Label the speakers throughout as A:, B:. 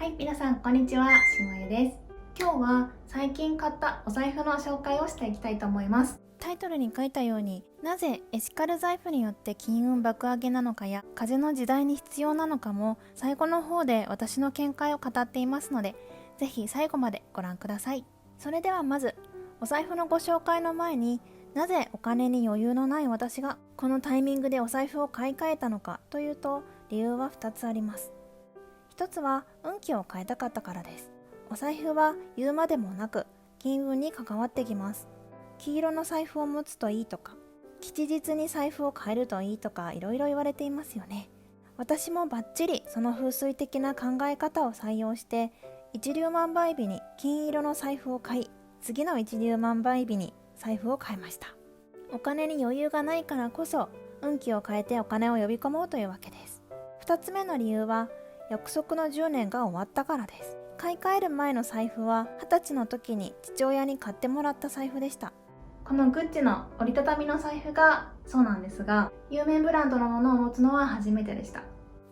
A: はい、皆さんこんにちは、しもゆです。今日は最近買ったお財布の紹介をしていきたいと思います。タイトルに書いたように、なぜエシカル財布によって金運爆上げなのかや風の時代に必要なのかも最後の方で私の見解を語っていますので、ぜひ最後までご覧ください。それではまず、お財布のご紹介の前に、なぜお金に余裕のない私がこのタイミングでお財布を買い替えたのかというと、理由は2つあります。一つは運気を変えたかったからです。お財布は言うまでもなく金運に関わってきます。黄色の財布を持つといいとか、吉日に財布を変えるといいとかいろいろ言われていますよね。私もバッチリその風水的な考え方を採用して一粒万倍日に金色の財布を買い、次の一粒万倍日に財布を変えました。お金に余裕がないからこそ運気を変えてお金を呼び込もうというわけです。二つ目の理由は約束の10年が終わったからです。買い替える前の財布は20歳の時に父親に買ってもらった財布でした。このグッチの折りたたみの財布がそうなんですが、有名ブランドのものを持つのは初めてでした。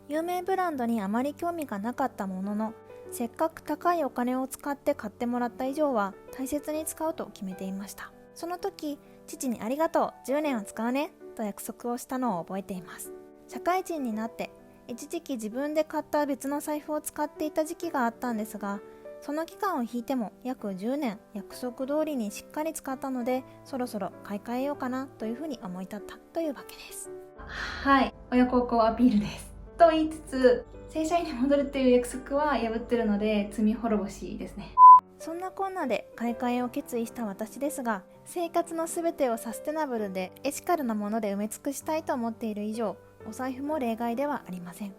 A: 有名ブランドにあまり興味がなかったものの、せっかく高いお金を使って買ってもらった以上は大切に使うと決めていました。その時、父にありがとう、10年は使うねと約束をしたのを覚えています。社会人になって一時期自分で買った別の財布を使っていた時期があったんですが、その期間を引いても約10年約束通りにしっかり使ったので、そろそろ買い替えようかなというふうに思い立ったというわけです。はい、親孝行アピールです。と言いつつ、正社員に戻るっていう約束は破ってるので罪滅ぼしですね。そんなこんなで買い替えを決意した私ですが、生活のすべてをサステナブルでエシカルなもので埋め尽くしたいと思っている以上、お財布も例外ではありません。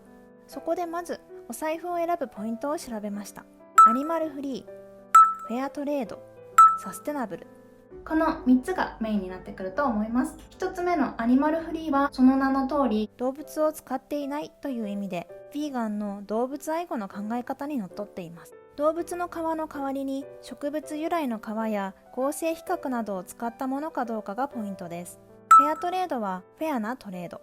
A: そこでまずお財布を選ぶポイントを調べました。アニマルフリー、フェアトレード、サステナブル、この3つがメインになってくると思います。1つ目のアニマルフリーはその名の通り動物を使っていないという意味で、ヴィーガンの動物愛護の考え方にのっとっています。動物の皮の代わりに植物由来の皮や合成皮革などを使ったものかどうかがポイントです。フェアトレードはフェアなトレード、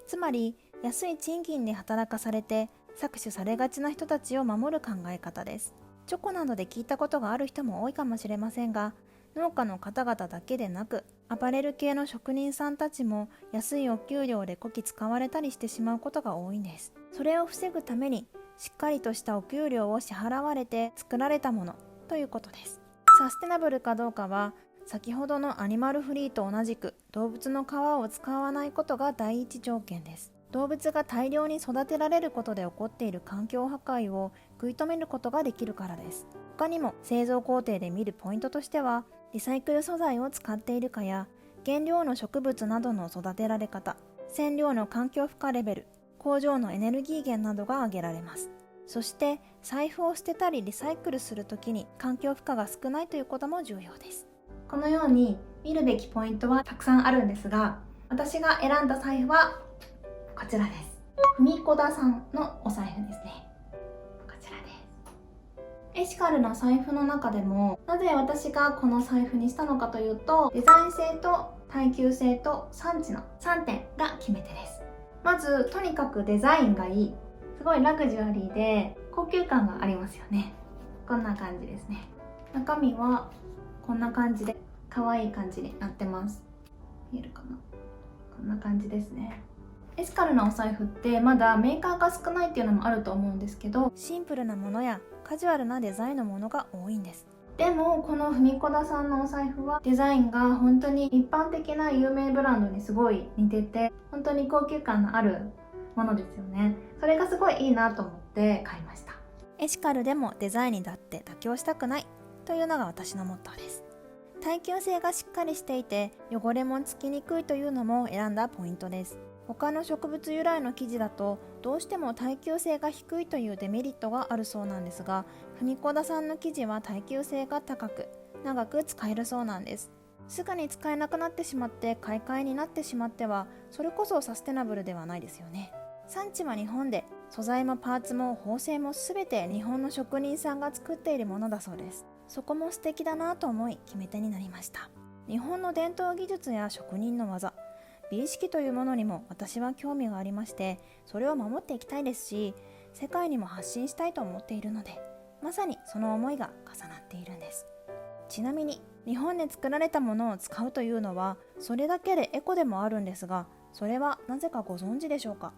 A: つまり安い賃金で働かされて搾取されがちな人たちを守る考え方です。チョコなどで聞いたことがある人も多いかもしれませんが、農家の方々だけでなくアパレル系の職人さんたちも安いお給料でこき使われたりしてしまうことが多いんです。それを防ぐためにしっかりとしたお給料を支払われて作られたものということです。サステナブルかどうかは先ほどのアニマルフリーと同じく動物の皮を使わないことが第一条件です。動物が大量に育てられることで起こっている環境破壊を食い止めることができるからです。他にも製造工程で見るポイントとしては、リサイクル素材を使っているかや原料の植物などの育てられ方、染料の環境負荷レベル、工場のエネルギー源などが挙げられます。そして財布を捨てたりリサイクルするときに環境負荷が少ないということも重要です。このように見るべきポイントはたくさんあるんですが、私が選んだ財布はこちらです。ふみこださんのお財布ですね。こちらです。エシカルな財布の中でもなぜ私がこの財布にしたのかというと、デザイン性と耐久性と産地の3点が決め手です。まずとにかくデザインがいい、すごいラグジュアリーで高級感がありますよね。こんな感じですね。中身はこんな感じで可愛い感じになってます。見えるかな。こんな感じですね。エシカルなお財布ってまだメーカーが少ないっていうのもあると思うんですけど、シンプルなものやカジュアルなデザインのものが多いんです。でもこのふみこださんのお財布はデザインが本当に一般的な有名ブランドにすごい似てて、本当に高級感のあるものですよね。それがすごいいいなと思って買いました。エシカルでもデザインにだって妥協したくないというのが私のモットーです。耐久性がしっかりしていて汚れもつきにくいというのも選んだポイントです。他の植物由来の生地だとどうしても耐久性が低いというデメリットがあるそうなんですが、ふみこださんの生地は耐久性が高く長く使えるそうなんです。すぐに使えなくなってしまって買い替えになってしまっては、それこそサステナブルではないですよね。産地は日本で、素材もパーツも縫製も全て日本の職人さんが作っているものだそうです。そこも素敵だなと思い決め手になりました。日本の伝統技術や職人の技、美意識というものにも私は興味がありまして、それを守っていきたいですし、世界にも発信したいと思っているので、まさにその思いが重なっているんです。ちなみに日本で作られたものを使うというのはそれだけでエコでもあるんですが、それはなぜかご存知でしょうか？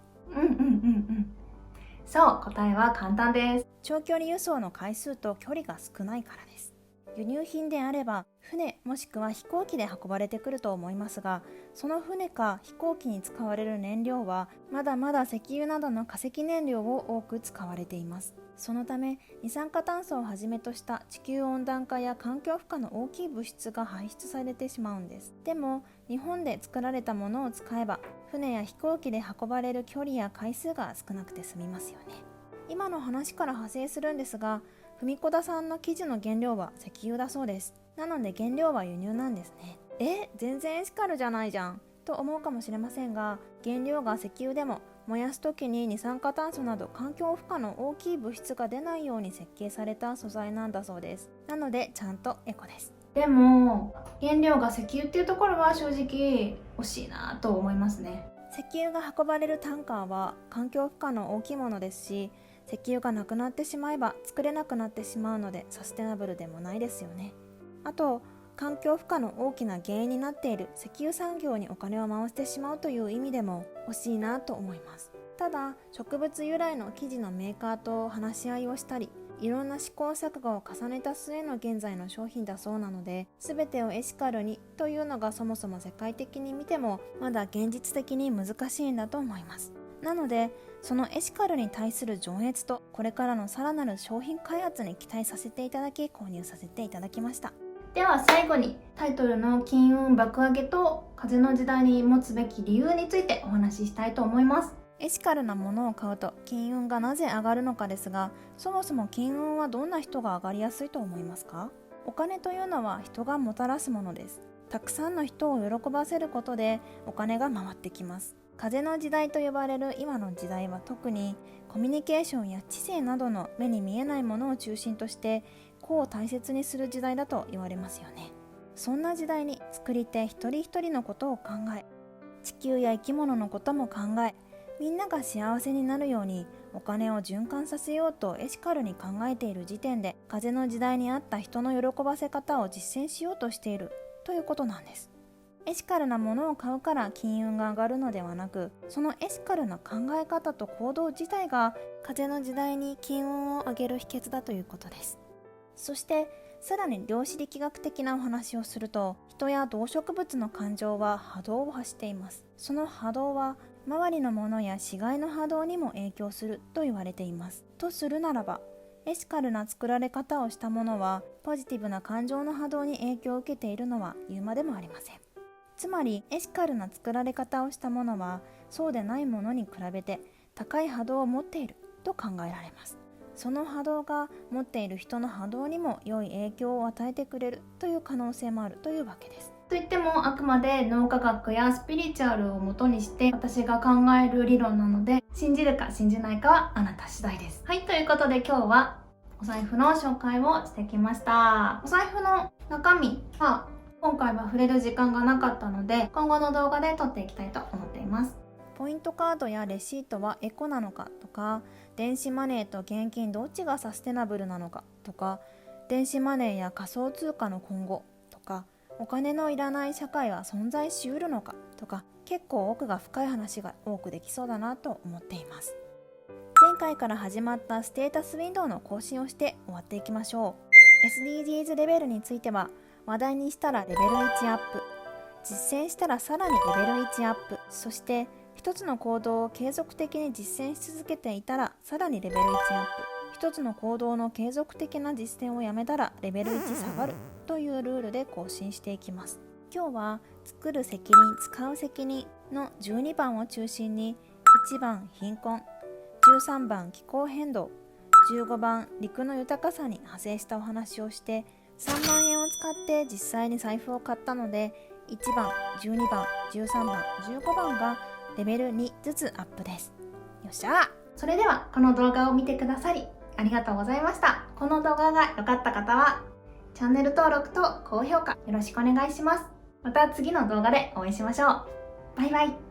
A: そう、答えは簡単です。長距離輸送の回数と距離が少ないからです。輸入品であれば船もしくは飛行機で運ばれてくると思いますが、その船か飛行機に使われる燃料はまだまだ石油などの化石燃料を多く使われています。そのため二酸化炭素をはじめとした地球温暖化や環境負荷の大きい物質が排出されてしまうんです。でも日本で作られたものを使えば船や飛行機で運ばれる距離や回数が少なくて済みますよね。今の話から派生するんですが、文子田さんの生地の原料は石油だそうです。なので原料は輸入なんですね。全然エシカルじゃないじゃんと思うかもしれませんが、原料が石油でも燃やす時に二酸化炭素など環境負荷の大きい物質が出ないように設計された素材なんだそうです。なのでちゃんとエコです。でも原料が石油っていうところは正直惜しいなと思いますね。石油が運ばれるタンカーは環境負荷の大きいものですし、石油がなくなってしまえば作れなくなってしまうのでサステナブルでもないですよね。あと環境負荷の大きな原因になっている石油産業にお金を回してしまうという意味でも惜しいなと思います。ただ植物由来の生地のメーカーと話し合いをしたり、いろんな試行錯誤を重ねた末の現在の商品だそうなので、全てをエシカルにというのがそもそも世界的に見てもまだ現実的に難しいんだと思います。なのでそのエシカルに対する情熱とこれからのさらなる商品開発に期待させていただき購入させていただきました。では最後にタイトルの金運爆上げと風の時代に持つべき理由についてお話ししたいと思います。エシカルなものを買うと金運がなぜ上がるのかですが、そもそも金運はどんな人が上がりやすいと思いますか？お金というのは人がもたらすものです。たくさんの人を喜ばせることでお金が回ってきます。風の時代と呼ばれる今の時代は特にコミュニケーションや知性などの目に見えないものを中心として個を大切にする時代だと言われますよね。そんな時代に作り手一人一人のことを考え、地球や生き物のことも考え、みんなが幸せになるようにお金を循環させようとエシカルに考えている時点で、風の時代に合った人の喜ばせ方を実践しようとしているということなんです。エシカルなものを買うから金運が上がるのではなく、そのエシカルな考え方と行動自体が風の時代に金運を上げる秘訣だということです。そしてさらに量子力学的なお話をすると、人や動植物の感情は波動を発しています。その波動は周りのものや死骸の波動にも影響すると言われています。とするならば、エシカルな作られ方をしたものはポジティブな感情の波動に影響を受けているのは言うまでもありません。つまりエシカルな作られ方をしたものはそうでないものに比べて高い波動を持っていると考えられます。その波動が持っている人の波動にも良い影響を与えてくれるという可能性もあるというわけです。といってもあくまで脳科学やスピリチュアルをもとにして私が考える理論なので、信じるか信じないかはあなた次第です。はい、ということで今日はお財布の紹介をしてきました。お財布の中身は今回は触れる時間がなかったので、今後の動画で撮っていきたいと思っています。ポイントカードやレシートはエコなのかとか、電子マネーと現金どっちがサステナブルなのかとか、電子マネーや仮想通貨の今後とか、お金のいらない社会は存在しうるのかとか、結構奥が深い話が多くできそうだなと思っています。前回から始まったステータスウィンドウの更新をして終わっていきましょう。 SDGs レベルについては話題にしたらレベル1アップ、実践したらさらにレベル1アップ、そして一つの行動を継続的に実践し続けていたらさらにレベル1アップ、一つの行動の継続的な実践をやめたらレベル1下がるというルールで更新していきます。今日は作る責任、使う責任の12番を中心に、1番貧困、13番気候変動、15番陸の豊かさに派生したお話をして、3万円を使って実際に財布を買ったので、1番、12番、13番、15番がレベル2ずつアップです。よっしゃ。それではこの動画を見てくださりありがとうございました。この動画が良かった方はチャンネル登録と高評価よろしくお願いします。また次の動画でお会いしましょう。バイバイ。